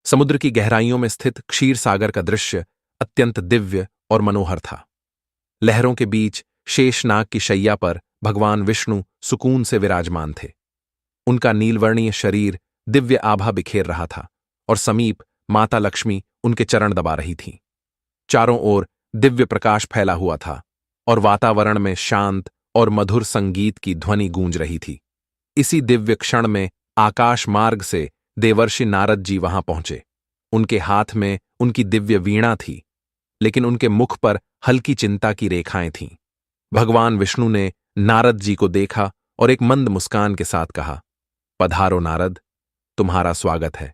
समुद्र की गहराइयों में स्थित क्षीर सागर का दृश्य अत्यंत दिव्य और मनोहर था। लहरों के बीच शेषनाग की शैया पर भगवान विष्णु सुकून से विराजमान थे। उनका नीलवर्णीय शरीर दिव्य आभा बिखेर रहा था और समीप माता लक्ष्मी उनके चरण दबा रही थीं। चारों ओर दिव्य प्रकाश फैला हुआ था और वातावरण में शांत और मधुर संगीत की ध्वनि गूंज रही थी। इसी दिव्य क्षण में आकाश मार्ग से देवर्षि नारद जी वहां पहुंचे। उनके हाथ में उनकी दिव्य वीणा थी, लेकिन उनके मुख पर हल्की चिंता की रेखाएं थीं। भगवान विष्णु ने नारद जी को देखा और एक मंद मुस्कान के साथ कहा, पधारो नारद, तुम्हारा स्वागत है।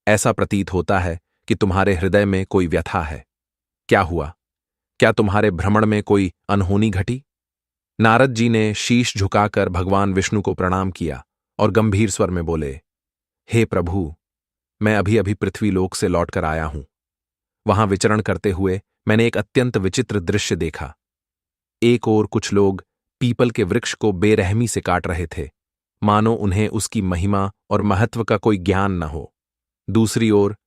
ऐसा प्रतीत होता है कि तुम्हारे हृदय में कोई व्यथा है। क्या हुआ? क्या तुम्हारे भ्रमण में कोई अनहोनी घटी? नारद जी ने शीश झुकाकर भगवान विष्णु को प्रणाम किया और गंभीर स्वर में बोले, हे प्रभु, मैं अभी अभी पृथ्वीलोक से लौटकर आया हूं। वहां विचरण करते हुए मैंने एक अत्यंत विचित्र दृश्य देखा। एक ओर कुछ लोग पीपल के वृक्ष को बेरहमी से काट रहे थे, मानो उन्हें उसकी महिमा और महत्व का कोई ज्ञान न हो। दूसरी ओर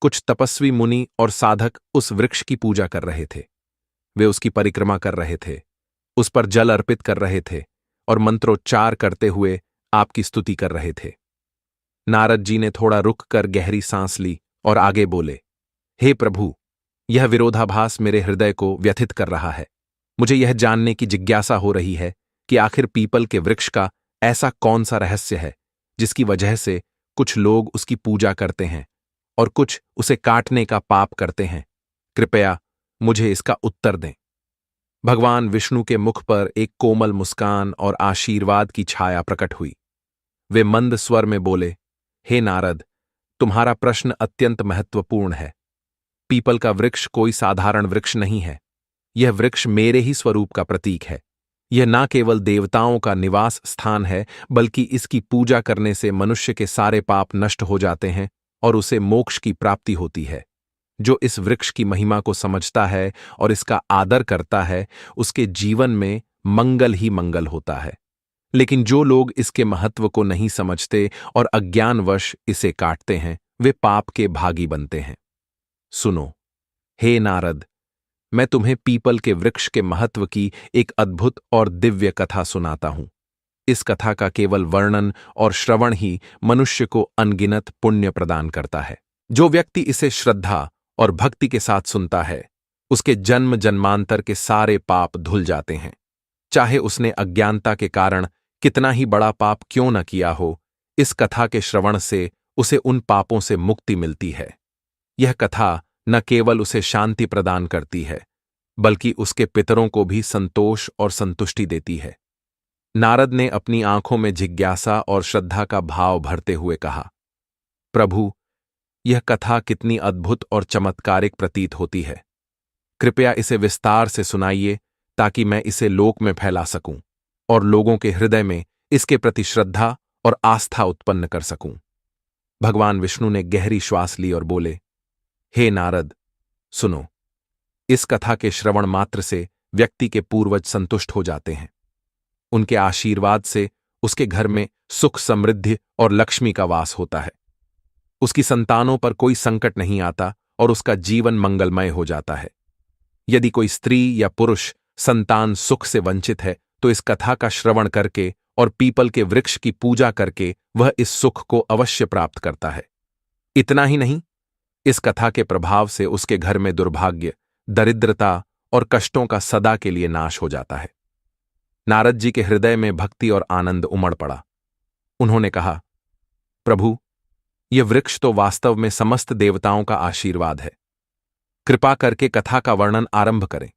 कुछ तपस्वी मुनि और साधक उस वृक्ष की पूजा कर रहे थे। वे उसकी परिक्रमा कर रहे थे, उस पर जल अर्पित कर रहे थे और मंत्रोच्चार करते हुए आपकी स्तुति कर रहे थे। नारद जी ने थोड़ा रुक कर गहरी सांस ली और आगे बोले, हे प्रभु, यह विरोधाभास मेरे हृदय को व्यथित कर रहा है। मुझे यह जानने की जिज्ञासा हो रही है कि आखिर पीपल के वृक्ष का ऐसा कौन सा रहस्य है जिसकी वजह से कुछ लोग उसकी पूजा करते हैं और कुछ उसे काटने का पाप करते हैं। कृपया मुझे इसका उत्तर दें। भगवान विष्णु के मुख पर एक कोमल मुस्कान और आशीर्वाद की छाया प्रकट हुई। वे मंद स्वर में बोले, हे नारद, तुम्हारा प्रश्न अत्यंत महत्वपूर्ण है। पीपल का वृक्ष कोई साधारण वृक्ष नहीं है। यह वृक्ष मेरे ही स्वरूप का प्रतीक है। यह न केवल देवताओं का निवास स्थान है, बल्कि इसकी पूजा करने से मनुष्य के सारे पाप नष्ट हो जाते हैं और उसे मोक्ष की प्राप्ति होती है। जो इस वृक्ष की महिमा को समझता है और इसका आदर करता है, उसके जीवन में मंगल ही मंगल होता है। लेकिन जो लोग इसके महत्व को नहीं समझते और अज्ञानवश इसे काटते हैं, वे पाप के भागी बनते हैं। सुनो, हे नारद, मैं तुम्हें पीपल के वृक्ष के महत्व की एक अद्भुत और दिव्य कथा सुनाता हूं। इस कथा का केवल वर्णन और श्रवण ही मनुष्य को अनगिनत पुण्य प्रदान करता है। जो व्यक्ति इसे श्रद्धा और भक्ति के साथ सुनता है, उसके जन्म जन्मांतर के सारे पाप धुल जाते हैं। चाहे उसने अज्ञानता के कारण कितना ही बड़ा पाप क्यों न किया हो, इस कथा के श्रवण से उसे उन पापों से मुक्ति मिलती है। यह कथा न केवल उसे शांति प्रदान करती है, बल्कि उसके पितरों को भी संतोष और संतुष्टि देती है। नारद ने अपनी आंखों में जिज्ञासा और श्रद्धा का भाव भरते हुए कहा, प्रभु, यह कथा कितनी अद्भुत और चमत्कारिक प्रतीत होती है। कृपया इसे विस्तार से सुनाइए ताकि मैं इसे लोक में फैला सकूं और लोगों के हृदय में इसके प्रति श्रद्धा और आस्था उत्पन्न कर सकूं। भगवान विष्णु ने गहरी श्वास ली और बोले, हे नारद, सुनो। इस कथा के श्रवण मात्र से व्यक्ति के पूर्वज संतुष्ट हो जाते हैं। उनके आशीर्वाद से उसके घर में सुख, समृद्धि और लक्ष्मी का वास होता है। उसकी संतानों पर कोई संकट नहीं आता और उसका जीवन मंगलमय हो जाता है। यदि कोई स्त्री या पुरुष संतान सुख से वंचित है, तो इस कथा का श्रवण करके और पीपल के वृक्ष की पूजा करके वह इस सुख को अवश्य प्राप्त करता है। इतना ही नहीं, इस कथा के प्रभाव से उसके घर में दुर्भाग्य, दरिद्रता और कष्टों का सदा के लिए नाश हो जाता है। नारद जी के हृदय में भक्ति और आनंद उमड़ पड़ा। उन्होंने कहा, प्रभु, यह वृक्ष तो वास्तव में समस्त देवताओं का आशीर्वाद है। कृपा करके कथा का वर्णन आरंभ करें।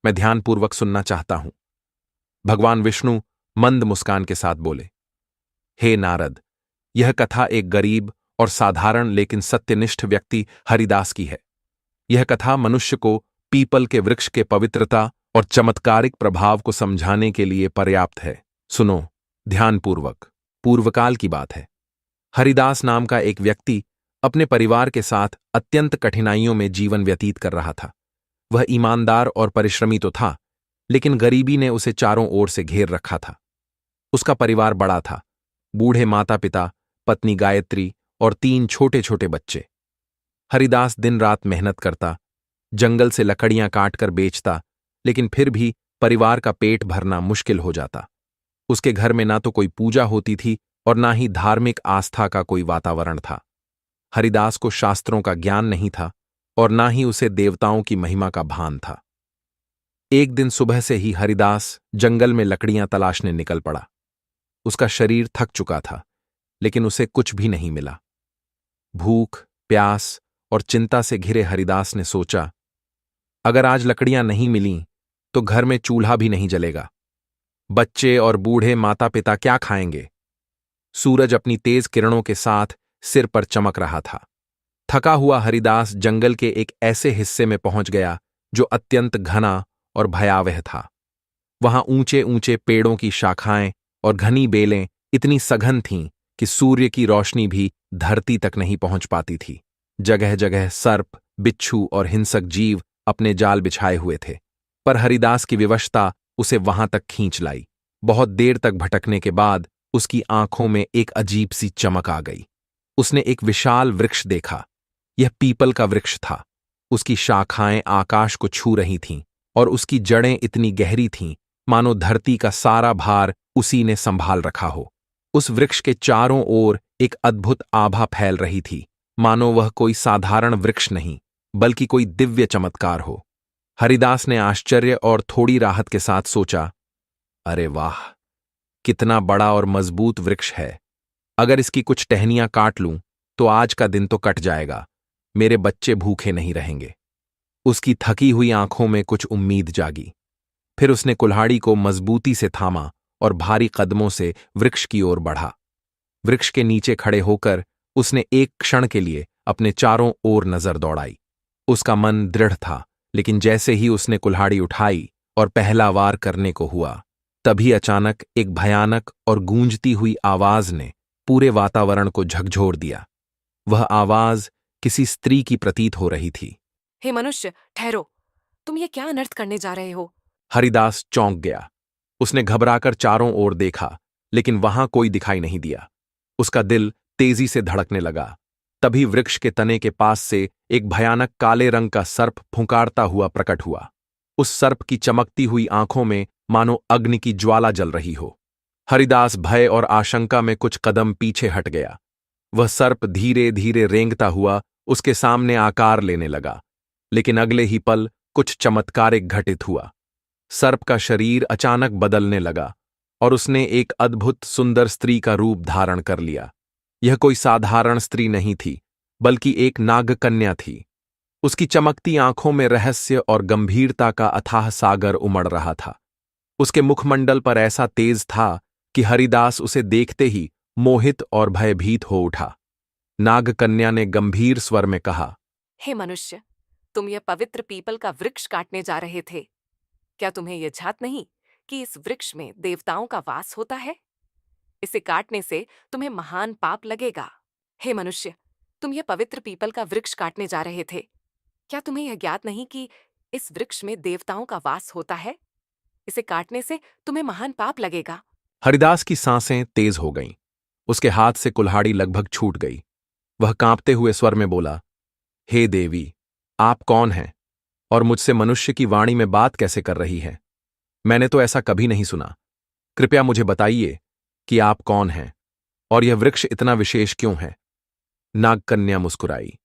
मैं ध्यानपूर्वक सुनना चाहता हूं। भगवान विष्णु मंद मुस्कान के साथ बोले, हे नारद, यह कथा एक गरीब और साधारण लेकिन सत्यनिष्ठ व्यक्ति हरिदास की है। यह कथा मनुष्य को पीपल के वृक्ष के पवित्रता और चमत्कारिक प्रभाव को समझाने के लिए पर्याप्त है। सुनो ध्यानपूर्वक। पूर्वकाल की बात है। हरिदास नाम का एक व्यक्ति अपने परिवार के साथ अत्यंत कठिनाइयों में जीवन व्यतीत कर रहा था। वह ईमानदार और परिश्रमी तो था, लेकिन गरीबी ने उसे चारों ओर से घेर रखा था। उसका परिवार बड़ा था, बूढ़े माता पिता, पत्नी गायत्री और 3 छोटे छोटे बच्चे। हरिदास दिन रात मेहनत करता, जंगल से लकड़ियां काटकर बेचता, लेकिन फिर भी परिवार का पेट भरना मुश्किल हो जाता। उसके घर में ना तो कोई पूजा होती थी और ना ही धार्मिक आस्था का कोई वातावरण था। हरिदास को शास्त्रों का ज्ञान नहीं था और ना ही उसे देवताओं की महिमा का भान था। एक दिन सुबह से ही हरिदास जंगल में लकड़ियां तलाशने निकल पड़ा। उसका शरीर थक चुका था, लेकिन उसे कुछ भी नहीं मिला। भूख, प्यास और चिंता से घिरे हरिदास ने सोचा, अगर आज लकड़ियां नहीं मिलीं, तो घर में चूल्हा भी नहीं जलेगा। बच्चे और बूढ़े माता पिता क्या खाएंगे? सूरज अपनी तेज किरणों के साथ सिर पर चमक रहा था। थका हुआ हरिदास जंगल के एक ऐसे हिस्से में पहुंच गया जो अत्यंत घना और भयावह था। वहां ऊंचे ऊंचे पेड़ों की शाखाएं और घनी बेलें इतनी सघन थीं कि सूर्य की रोशनी भी धरती तक नहीं पहुंच पाती थी। जगह जगह सर्प, बिच्छू और हिंसक जीव अपने जाल बिछाए हुए थे, पर हरिदास की विवशता उसे वहां तक खींच लाई। बहुत देर तक भटकने के बाद उसकी आंखों में एक अजीब सी चमक आ गई। उसने एक विशाल वृक्ष देखा। यह पीपल का वृक्ष था। उसकी शाखाएं आकाश को छू रही थीं और उसकी जड़ें इतनी गहरी थीं मानो धरती का सारा भार उसी ने संभाल रखा हो। उस वृक्ष के चारों ओर एक अद्भुत आभा फैल रही थी, मानो वह कोई साधारण वृक्ष नहीं बल्कि कोई दिव्य चमत्कार हो। हरिदास ने आश्चर्य और थोड़ी राहत के साथ सोचा, अरे वाह, कितना बड़ा और मजबूत वृक्ष है। अगर इसकी कुछ टहनियां काट लूं तो आज का दिन तो कट जाएगा। मेरे बच्चे भूखे नहीं रहेंगे। उसकी थकी हुई आंखों में कुछ उम्मीद जागी। फिर उसने कुल्हाड़ी को मजबूती से थामा और भारी कदमों से वृक्ष की ओर बढ़ा। वृक्ष के नीचे खड़े होकर उसने एक क्षण के लिए अपने चारों ओर नजर दौड़ाई। उसका मन दृढ़ था, लेकिन जैसे ही उसने कुल्हाड़ी उठाई और पहला वार करने को हुआ, तभी अचानक एक भयानक और गूंजती हुई आवाज ने पूरे वातावरण को झकझोर दिया। वह आवाज किसी स्त्री की प्रतीत हो रही थी। हे मनुष्य, ठहरो, तुम ये क्या अनर्थ करने जा रहे हो? हरिदास चौंक गया। उसने घबराकर चारों ओर देखा, लेकिन वहां कोई दिखाई नहीं दिया। उसका दिल तेजी से धड़कने लगा। तभी वृक्ष के तने के पास से एक भयानक काले रंग का सर्प फुंकारता हुआ प्रकट हुआ। उस सर्प की चमकती हुई आंखों में मानो अग्नि की ज्वाला जल रही हो। हरिदास भय और आशंका में कुछ कदम पीछे हट गया। वह सर्प धीरे धीरे रेंगता हुआ उसके सामने आकार लेने लगा, लेकिन अगले ही पल कुछ चमत्कारिक घटित हुआ। सर्प का शरीर अचानक बदलने लगा और उसने एक अद्भुत सुंदर स्त्री का रूप धारण कर लिया। यह कोई साधारण स्त्री नहीं थी, बल्कि एक नागकन्या थी। उसकी चमकती आंखों में रहस्य और गंभीरता का अथाह सागर उमड़ रहा था। उसके मुखमंडल पर ऐसा तेज था कि हरिदास उसे देखते ही मोहित और भयभीत हो उठा। नागकन्या ने गंभीर स्वर में कहा, हे मनुष्य, तुम यह पवित्र पीपल का वृक्ष काटने जा रहे थे। क्या तुम्हें यह झात नहीं कि इस वृक्ष में देवताओं का वास होता है? इसे काटने से तुम्हें महान पाप लगेगा। हे मनुष्य, तुम यह पवित्र पीपल का वृक्ष काटने जा रहे थे। क्या तुम्हें यह ज्ञात नहीं कि इस वृक्ष में देवताओं का वास होता है? इसे काटने से तुम्हें महान पाप लगेगा। हरिदास की सांसें तेज हो गईं। उसके हाथ से कुल्हाड़ी लगभग छूट गई। वह कांपते हुए स्वर में बोला, हे देवी, आप कौन हैं और मुझसे मनुष्य की वाणी में बात कैसे कर रही है? मैंने तो ऐसा कभी नहीं सुना। कृपया मुझे बताइए कि आप कौन हैं और यह वृक्ष इतना विशेष क्यों है? नागकन्या मुस्कुराई।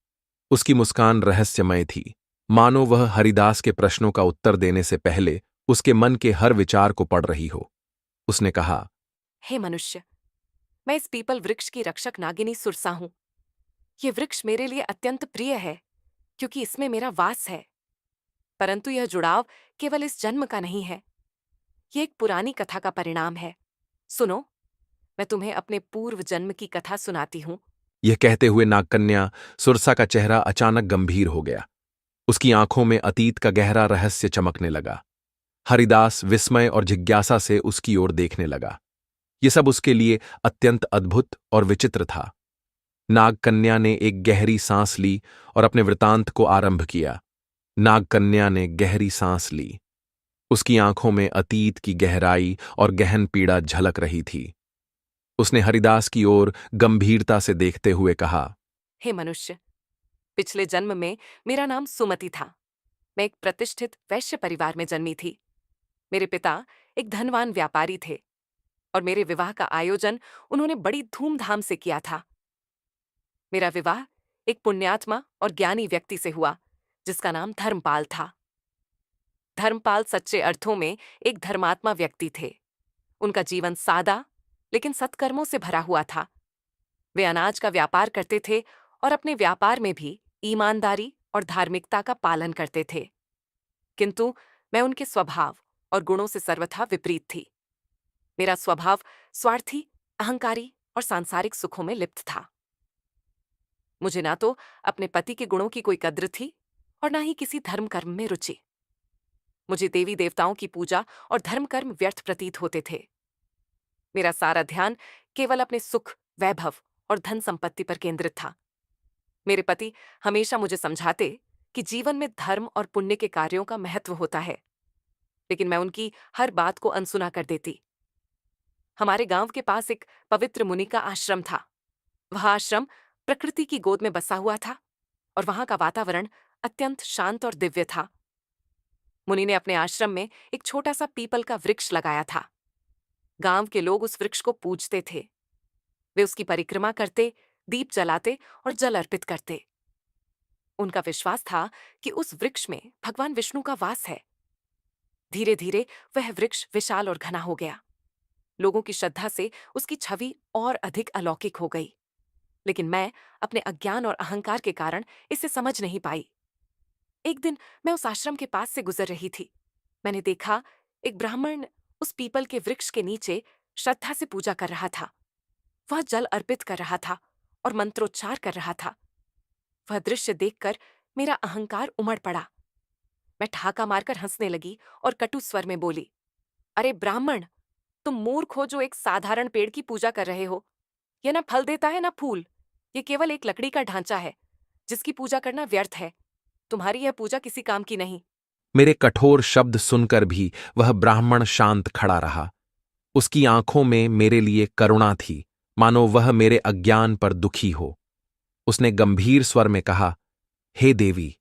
उसकी मुस्कान रहस्यमय थी, मानो वह हरिदास के प्रश्नों का उत्तर देने से पहले उसके मन के हर विचार को पढ़ रही हो। उसने कहा, हे मनुष्य, मैं इस पीपल वृक्ष की रक्षक नागिनी सुरसा हूं। यह वृक्ष मेरे लिए अत्यंत प्रिय है, क्योंकि इसमें मेरा वास है। परंतु यह जुड़ाव केवल इस जन्म का नहीं है। यह एक पुरानी कथा का परिणाम है। सुनो, मैं तुम्हें अपने पूर्व जन्म की कथा सुनाती हूं। यह कहते हुए नागकन्या सुरसा का चेहरा अचानक गंभीर हो गया। उसकी आंखों में अतीत का गहरा रहस्य चमकने लगा। हरिदास विस्मय और जिज्ञासा से उसकी ओर देखने लगा। यह सब उसके लिए अत्यंत अद्भुत और विचित्र था। नागकन्या ने एक गहरी सांस ली और अपने वृतांत को आरंभ किया। नागकन्या ने गहरी सांस ली। उसकी आंखों में अतीत की गहराई और गहन पीड़ा झलक रही थी। उसने हरिदास की ओर गंभीरता से देखते हुए कहा, हे मनुष्य, पिछले जन्म में मेरा नाम सुमति था। मैं एक प्रतिष्ठित वैश्य परिवार में जन्मी थी। मेरे पिता एक धनवान व्यापारी थे और मेरे विवाह का आयोजन उन्होंने बड़ी धूमधाम से किया था। मेरा विवाह एक पुण्यात्मा और ज्ञानी व्यक्ति से हुआ जिसका नाम धर्मपाल था। धर्मपाल सच्चे अर्थों में एक धर्मात्मा व्यक्ति थे। उनका जीवन सादा लेकिन सत्कर्मों से भरा हुआ था। वे अनाज का व्यापार करते थे और अपने व्यापार में भी ईमानदारी और धार्मिकता का पालन करते थे। किंतु मैं उनके स्वभाव और गुणों से सर्वथा विपरीत थी। मेरा स्वभाव स्वार्थी, अहंकारी और सांसारिक सुखों में लिप्त था। मुझे ना तो अपने पति के गुणों की कोई कद्र थी और ना ही किसी धर्म कर्म में रुचि। मुझे देवी देवताओं की पूजा और धर्म कर्म व्यर्थ प्रतीत होते थे। मेरा सारा ध्यान केवल अपने सुख, वैभव और धन संपत्ति पर केंद्रित था। मेरे पति हमेशा मुझे समझाते कि जीवन में धर्म और पुण्य के कार्यों का महत्व होता है, लेकिन मैं उनकी हर बात को अनसुना कर देती। हमारे गांव के पास एक पवित्र मुनि का आश्रम था। वह आश्रम प्रकृति की गोद में बसा हुआ था और वहां का वातावरण अत्यंत शांत और दिव्य था। मुनि ने अपने आश्रम में एक छोटा सा पीपल का वृक्ष लगाया था। गांव के लोग उस वृक्ष को पूजते थे। वे उसकी परिक्रमा करते, दीप जलाते और जल अर्पित करते। उनका विश्वास था कि उस वृक्ष में भगवान विष्णु का वास है। धीरे धीरे वह वृक्ष विशाल और घना हो गया। लोगों की श्रद्धा से उसकी छवि और अधिक अलौकिक हो गई, लेकिन मैं अपने अज्ञान और अहंकार के कारण इसे समझ नहीं पाई। एक दिन मैं उस आश्रम के पास से गुजर रही थी। मैंने देखा एक ब्राह्मण उस पीपल के वृक्ष के नीचे श्रद्धा से पूजा कर रहा था। वह जल अर्पित कर रहा था और मंत्रोच्चार कर रहा था। वह दृश्य देखकर मेरा अहंकार उमड़ पड़ा। मैं ठहाका मारकर हंसने लगी और कटु स्वर में बोली, अरे ब्राह्मण, तुम मूर्ख हो जो एक साधारण पेड़ की पूजा कर रहे हो। यह ना फल देता है ना फूल। ये केवल एक लकड़ी का ढांचा है जिसकी पूजा करना व्यर्थ है। तुम्हारी यह पूजा किसी काम की नहीं। मेरे कठोर शब्द सुनकर भी वह ब्राह्मण शांत खड़ा रहा। उसकी आंखों में मेरे लिए करुणा थी, मानो वह मेरे अज्ञान पर दुखी हो। उसने गंभीर स्वर में कहा, हे देवी,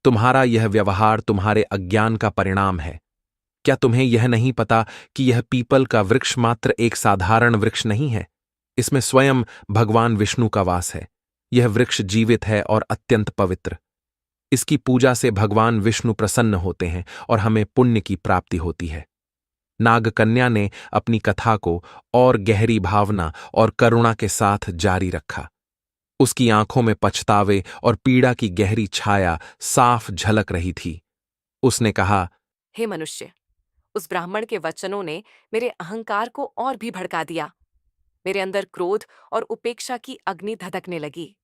तुम्हारा यह व्यवहार तुम्हारे अज्ञान का परिणाम है। क्या तुम्हें यह नहीं पता कि यह पीपल का वृक्ष मात्र एक साधारण वृक्ष नहीं है? इसमें स्वयं भगवान विष्णु का वास है। यह वृक्ष जीवित है और अत्यंत पवित्र। इसकी पूजा से भगवान विष्णु प्रसन्न होते हैं और हमें पुण्य की प्राप्ति होती है। नागकन्या ने अपनी कथा को और गहरी भावना और करुणा के साथ जारी रखा। उसकी आंखों में पछतावे और पीड़ा की गहरी छाया साफ झलक रही थी। उसने कहा, हे मनुष्य, उस ब्राह्मण के वचनों ने मेरे अहंकार को और भी भड़का दिया। मेरे अंदर क्रोध और उपेक्षा की अग्नि धधकने लगी।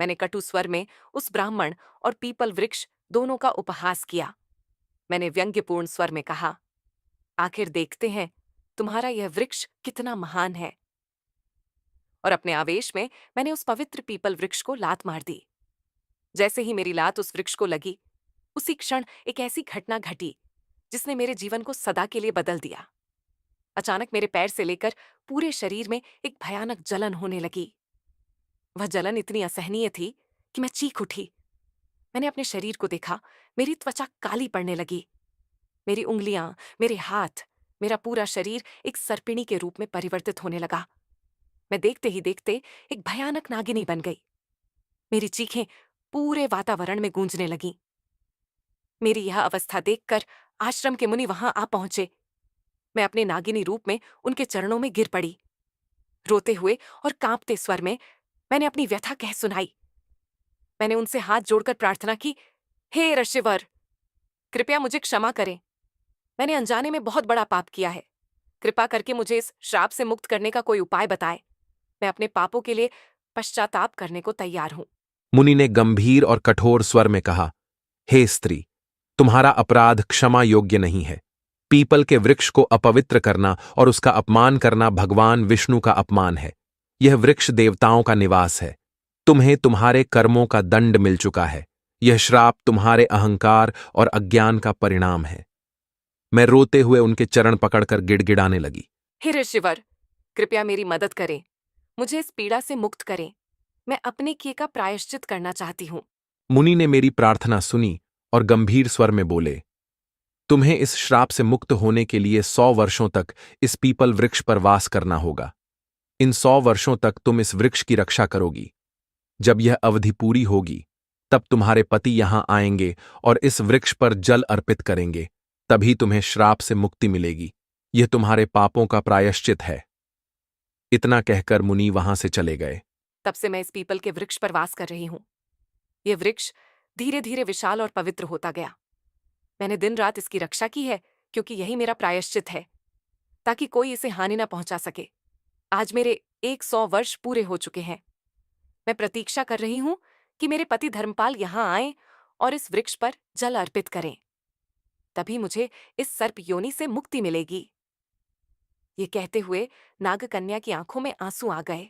मैंने कटु स्वर में उस ब्राह्मण और पीपल वृक्ष दोनों का उपहास किया। मैंने व्यंग्यपूर्ण स्वर में कहा, आखिर देखते हैं तुम्हारा यह वृक्ष कितना महान है। और अपने आवेश में मैंने उस पवित्र पीपल वृक्ष को लात मार दी। जैसे ही मेरी लात उस वृक्ष को लगी, उसी क्षण एक ऐसी घटना घटी जिसने मेरे जीवन को सदा के लिए बदल दिया। अचानक मेरे पैर से लेकर पूरे शरीर में एक भयानक जलन होने लगी। वह जलन इतनी असहनीय थी कि मैं चीख उठी। मैंने अपने शरीर को देखा। मेरी त्वचा काली पड़ने लगी। मेरी उंगलियां, मेरे हाथ, मेरा पूरा शरीर एक सर्पिणी के रूप में परिवर्तित होने लगा। मैं देखते ही देखते एक भयानक नागिनी बन गई। मेरी चीखें पूरे वातावरण में गूंजने लगीं। मेरी यह अवस्था देखकर आश्रम के मुनि वहां आ पहुंचे। मैं अपने नागिनी रूप में उनके चरणों में गिर पड़ी। रोते हुए और कांपते स्वर में मैंने अपनी व्यथा कह सुनाई। मैंने उनसे हाथ जोड़कर प्रार्थना की, हे ऋषिवर, कृपया मुझे क्षमा करें। मैंने अनजाने में बहुत बड़ा पाप किया है। कृपा करके मुझे इस श्राप से मुक्त करने का कोई उपाय बताएं। मैं अपने पापों के लिए पश्चाताप करने को तैयार हूं। मुनि ने गंभीर और कठोर स्वर में कहा, हे स्त्री, तुम्हारा अपराध क्षमा योग्य नहीं है। पीपल के वृक्ष को अपवित्र करना और उसका अपमान करना भगवान विष्णु का अपमान है। यह वृक्ष देवताओं का निवास है। तुम्हें तुम्हारे कर्मों का दंड मिल चुका है। यह श्राप तुम्हारे अहंकार और अज्ञान का परिणाम है। मैं रोते हुए उनके चरण पकड़कर गिड़गिड़ाने लगी। हे ऋषिवर, कृपया मेरी मदद करें। मुझे इस पीड़ा से मुक्त करें। मैं अपने किए का प्रायश्चित करना चाहती हूँ। मुनि ने मेरी प्रार्थना सुनी और गंभीर स्वर में बोले, तुम्हें इस श्राप से मुक्त होने के लिए 100 वर्षों तक इस पीपल वृक्ष पर वास करना होगा। इन 100 वर्षों तक तुम इस वृक्ष की रक्षा करोगी। जब यह अवधि पूरी होगी तब तुम्हारे पति यहां आएंगे और इस वृक्ष पर जल अर्पित करेंगे, तभी तुम्हें श्राप से मुक्ति मिलेगी। यह तुम्हारे पापों का प्रायश्चित है। इतना कहकर मुनि वहां से चले गए। तब से मैं इस पीपल के वृक्ष पर वास कर रही हूं। यह वृक्ष धीरे धीरे विशाल और पवित्र होता गया। मैंने दिन रात इसकी रक्षा की है, क्योंकि यही मेरा प्रायश्चित है, ताकि कोई इसे हानि न पहुंचा सके। आज मेरे 100 वर्ष पूरे हो चुके हैं। मैं प्रतीक्षा कर रही हूं कि मेरे पति धर्मपाल यहां आएं और इस वृक्ष पर जल अर्पित करें। तभी मुझे इस सर्प योनि से मुक्ति मिलेगी। ये कहते हुए नागकन्या की आंखों में आंसू आ गए।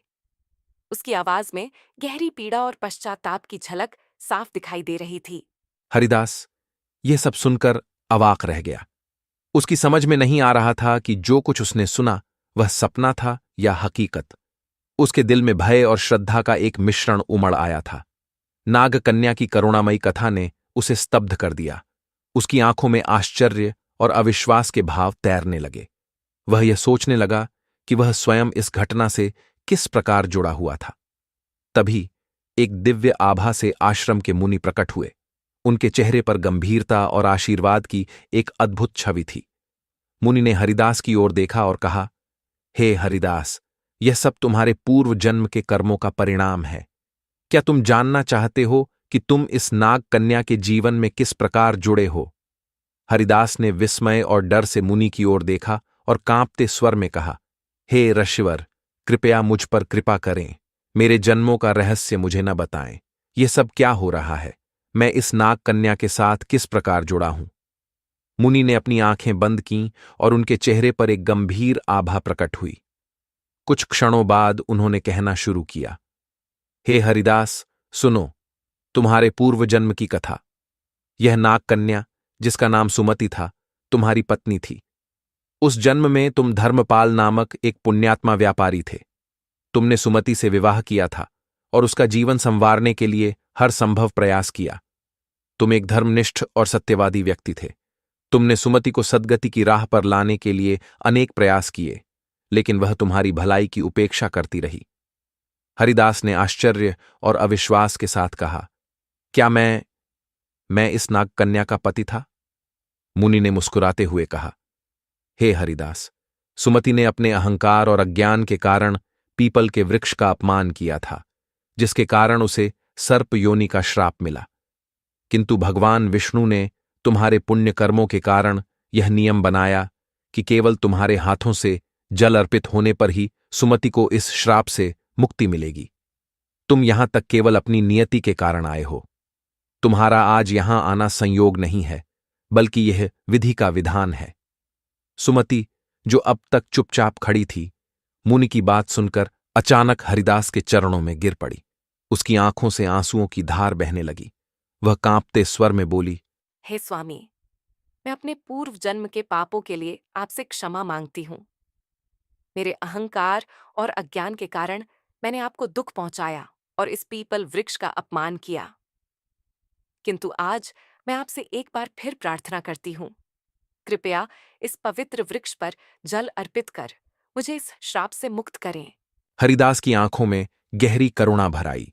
उसकी आवाज में गहरी पीड़ा और पश्चाताप की झलक साफ दिखाई दे रही थी। हरिदास यह सब सुनकर अवाक रह गया। उसकी समझ में नहीं आ रहा था कि जो कुछ उसने सुना वह सपना था या हकीकत। उसके दिल में भय और श्रद्धा का एक मिश्रण उमड़ आया था। नागकन्या की करुणामयी कथा ने उसे स्तब्ध कर दिया। उसकी आंखों में आश्चर्य और अविश्वास के भाव तैरने लगे। वह यह सोचने लगा कि वह स्वयं इस घटना से किस प्रकार जुड़ा हुआ था। तभी एक दिव्य आभा से आश्रम के मुनि प्रकट हुए। उनके चेहरे पर गंभीरता और आशीर्वाद की एक अद्भुत छवि थी। मुनि ने हरिदास की ओर देखा और कहा, हे हरिदास, यह सब तुम्हारे पूर्व जन्म के कर्मों का परिणाम है। क्या तुम जानना चाहते हो कि तुम इस नाग कन्या के जीवन में किस प्रकार जुड़े हो? हरिदास ने विस्मय और डर से मुनि की ओर देखा और कांपते स्वर में कहा, हे ऋषिवर, कृपया मुझ पर कृपा करें। मेरे जन्मों का रहस्य मुझे न बताएं। यह सब क्या हो रहा है? मैं इस नाग कन्या के साथ किस प्रकार जुड़ा हूं? मुनि ने अपनी आंखें बंद कीं और उनके चेहरे पर एक गंभीर आभा प्रकट हुई। कुछ क्षणों बाद उन्होंने कहना शुरू किया, हे हरिदास, सुनो तुम्हारे पूर्व जन्म की कथा। यह नाग कन्या, जिसका नाम सुमति था, तुम्हारी पत्नी थी। उस जन्म में तुम धर्मपाल नामक एक पुण्यात्मा व्यापारी थे। तुमने सुमति से विवाह किया था और उसका जीवन संवारने के लिए हर संभव प्रयास किया। तुम एक धर्मनिष्ठ और सत्यवादी व्यक्ति थे। तुमने सुमति को सद्गति की राह पर लाने के लिए अनेक प्रयास किए, लेकिन वह तुम्हारी भलाई की उपेक्षा करती रही। हरिदास ने आश्चर्य और अविश्वास के साथ कहा, क्या मैं इस नाग कन्या का पति था? मुनि ने मुस्कुराते हुए कहा, हे हरिदास, सुमति ने अपने अहंकार और अज्ञान के कारण पीपल के वृक्ष का अपमान किया था, जिसके कारण उसे सर्प योनि का श्राप मिला। किंतु भगवान विष्णु ने तुम्हारे पुण्य कर्मों के कारण यह नियम बनाया कि केवल तुम्हारे हाथों से जल अर्पित होने पर ही सुमति को इस श्राप से मुक्ति मिलेगी। तुम यहां तक केवल अपनी नियति के कारण आए हो। तुम्हारा आज यहां आना संयोग नहीं है, बल्कि यह विधि का विधान है। सुमति, जो अब तक चुपचाप खड़ी थी, मुनि की बात सुनकर अचानक हरिदास के चरणों में गिर पड़ी। उसकी आंखों से आंसुओं की धार बहने लगी। वह कांपते स्वर में बोली, हे स्वामी, मैं अपने पूर्व जन्म के पापों के लिए आपसे क्षमा मांगती हूं। मेरे अहंकार और अज्ञान के कारण मैंने आपको दुख पहुंचाया और इस पीपल वृक्ष का अपमान किया। किंतु आज मैं आपसे एक बार फिर प्रार्थना करती हूं, कृपया इस पवित्र वृक्ष पर जल अर्पित कर मुझे इस श्राप से मुक्त करें। हरिदास की आंखों में गहरी करुणा भर आई।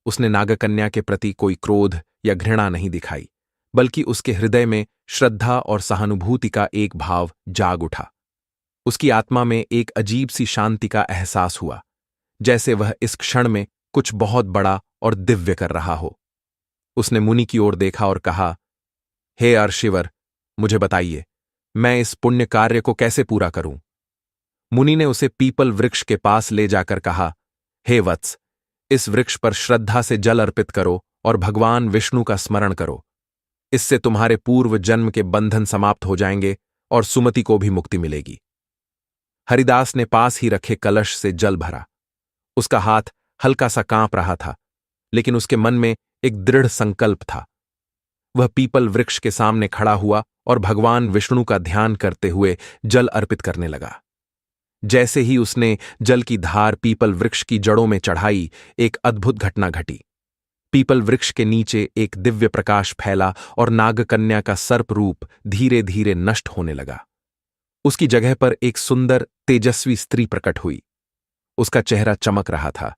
उसने नागकन्या के प्रति कोई क्रोध या घृणा नहीं दिखाई, बल्कि उसके हृदय में श्रद्धा और सहानुभूति का एक भाव जाग उठा। उसकी आत्मा में एक अजीब सी शांति का एहसास हुआ, जैसे वह इस क्षण में कुछ बहुत बड़ा और दिव्य कर रहा हो। उसने मुनि की ओर देखा और कहा, हे अर्शिवर, मुझे बताइए, मैं इस पुण्य कार्य को कैसे पूरा करूं? मुनि ने उसे पीपल वृक्ष के पास ले जाकर कहा, हे वत्स, इस वृक्ष पर श्रद्धा से जल अर्पित करो और भगवान विष्णु का स्मरण करो। इससे तुम्हारे पूर्व जन्म के बंधन समाप्त हो जाएंगे और सुमति को भी मुक्ति मिलेगी। हरिदास ने पास ही रखे कलश से जल भरा। उसका हाथ हल्का सा कांप रहा था, लेकिन उसके मन में एक दृढ़ संकल्प था। वह पीपल वृक्ष के सामने खड़ा हुआ और भगवान विष्णु का ध्यान करते हुए जल अर्पित करने लगा। जैसे ही उसने जल की धार पीपल वृक्ष की जड़ों में चढ़ाई, एक अद्भुत घटना घटी। पीपल वृक्ष के नीचे एक दिव्य प्रकाश फैला और नागकन्या का सर्प रूप धीरे धीरे नष्ट होने लगा। उसकी जगह पर एक सुंदर तेजस्वी स्त्री प्रकट हुई। उसका चेहरा चमक रहा था,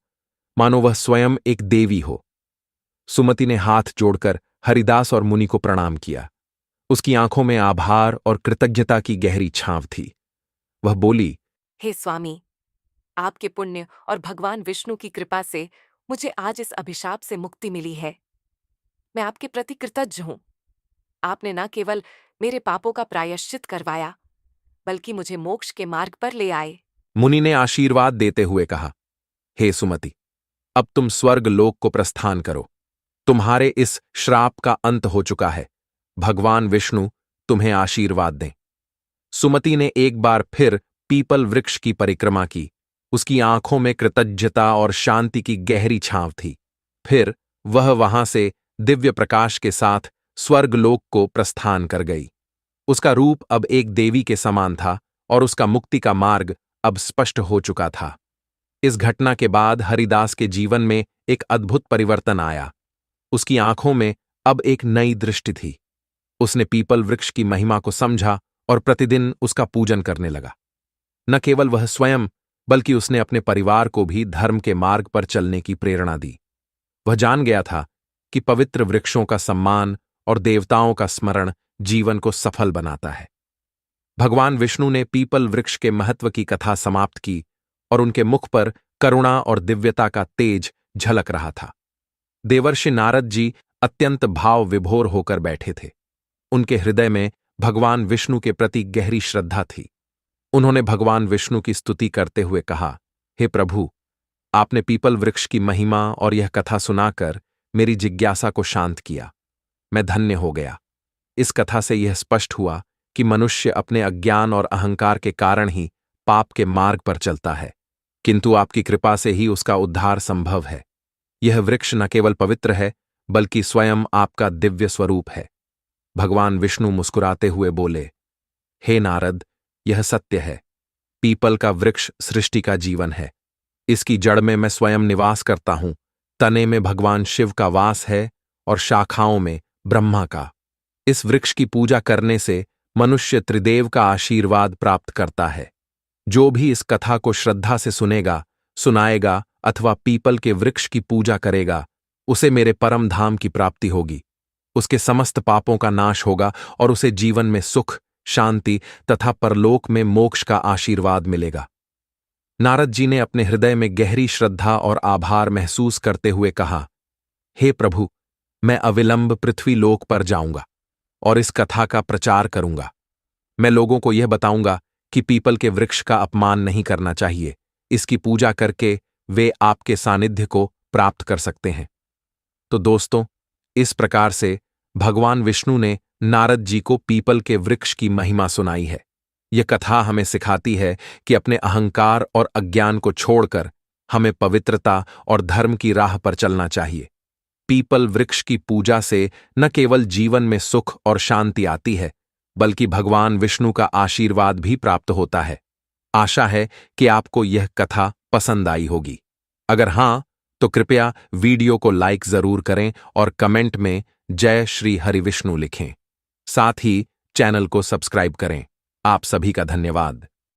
मानो वह स्वयं एक देवी हो। सुमति ने हाथ जोड़कर हरिदास और मुनि को प्रणाम किया। उसकी आंखों में आभार और कृतज्ञता की गहरी छांव थी। वह बोली, हे स्वामी, आपके पुण्य और भगवान विष्णु की कृपा से मुझे आज इस अभिशाप से मुक्ति मिली है। मैं आपके प्रति कृतज्ञ हूं। आपने न केवल मेरे पापों का प्रायश्चित करवाया, बल्कि मुझे मोक्ष के मार्ग पर ले आए। मुनि ने आशीर्वाद देते हुए कहा, हे सुमति, अब तुम स्वर्ग लोक को प्रस्थान करो। तुम्हारे इस श्राप का अंत हो चुका है। भगवान विष्णु तुम्हें आशीर्वाद दें। सुमति ने एक बार फिर पीपल वृक्ष की परिक्रमा की। उसकी आंखों में कृतज्ञता और शांति की गहरी छांव थी। फिर वह वहां से दिव्य प्रकाश के साथ स्वर्गलोक को प्रस्थान कर गई। उसका रूप अब एक देवी के समान था और उसका मुक्ति का मार्ग अब स्पष्ट हो चुका था। इस घटना के बाद हरिदास के जीवन में एक अद्भुत परिवर्तन आया। उसकी आंखों में अब एक नई दृष्टि थी। उसने पीपल वृक्ष की महिमा को समझा और प्रतिदिन उसका पूजन करने लगा। न केवल वह स्वयं, बल्कि उसने अपने परिवार को भी धर्म के मार्ग पर चलने की प्रेरणा दी। वह जान गया था कि पवित्र वृक्षों का सम्मान और देवताओं का स्मरण जीवन को सफल बनाता है। भगवान विष्णु ने पीपल वृक्ष के महत्व की कथा समाप्त की और उनके मुख पर करुणा और दिव्यता का तेज झलक रहा था। देवर्षि नारद जी अत्यंत भाव विभोर होकर बैठे थे। उनके हृदय में भगवान विष्णु के प्रति गहरी श्रद्धा थी। उन्होंने भगवान विष्णु की स्तुति करते हुए कहा, हे प्रभु, आपने पीपल वृक्ष की महिमा और यह कथा सुनाकर मेरी जिज्ञासा को शांत किया। मैं धन्य हो गया। इस कथा से यह स्पष्ट हुआ कि मनुष्य अपने अज्ञान और अहंकार के कारण ही पाप के मार्ग पर चलता है, किंतु आपकी कृपा से ही उसका उद्धार संभव है। यह वृक्ष न केवल पवित्र है, बल्कि स्वयं आपका दिव्य स्वरूप है। भगवान विष्णु मुस्कुराते हुए बोले, हे नारद, यह सत्य है। पीपल का वृक्ष सृष्टि का जीवन है। इसकी जड़ में मैं स्वयं निवास करता हूं। तने में भगवान शिव का वास है और शाखाओं में ब्रह्मा का। इस वृक्ष की पूजा करने से मनुष्य त्रिदेव का आशीर्वाद प्राप्त करता है। जो भी इस कथा को श्रद्धा से सुनेगा, सुनाएगा अथवा पीपल के वृक्ष की पूजा करेगा, उसे मेरे परम धाम की प्राप्ति होगी। उसके समस्त पापों का नाश होगा और उसे जीवन में सुख, शांति तथा परलोक में मोक्ष का आशीर्वाद मिलेगा। नारद जी ने अपने हृदय में गहरी श्रद्धा और आभार महसूस करते हुए कहा, हे प्रभु, मैं अविलंब पृथ्वी लोक पर जाऊंगा और इस कथा का प्रचार करूंगा। मैं लोगों को यह बताऊंगा कि पीपल के वृक्ष का अपमान नहीं करना चाहिए। इसकी पूजा करके वे आपके सानिध्य को प्राप्त कर सकते हैं। तो दोस्तों, इस प्रकार से भगवान विष्णु ने नारद जी को पीपल के वृक्ष की महिमा सुनाई है। यह कथा हमें सिखाती है कि अपने अहंकार और अज्ञान को छोड़कर हमें पवित्रता और धर्म की राह पर चलना चाहिए। पीपल वृक्ष की पूजा से न केवल जीवन में सुख और शांति आती है, बल्कि भगवान विष्णु का आशीर्वाद भी प्राप्त होता है। आशा है कि आपको यह कथा पसंद आई होगी। अगर हां, तो कृपया वीडियो को लाइक जरूर करें और कमेंट में जय श्री हरिविष्णु लिखें। साथ ही चैनल को सब्सक्राइब करें। आप सभी का धन्यवाद।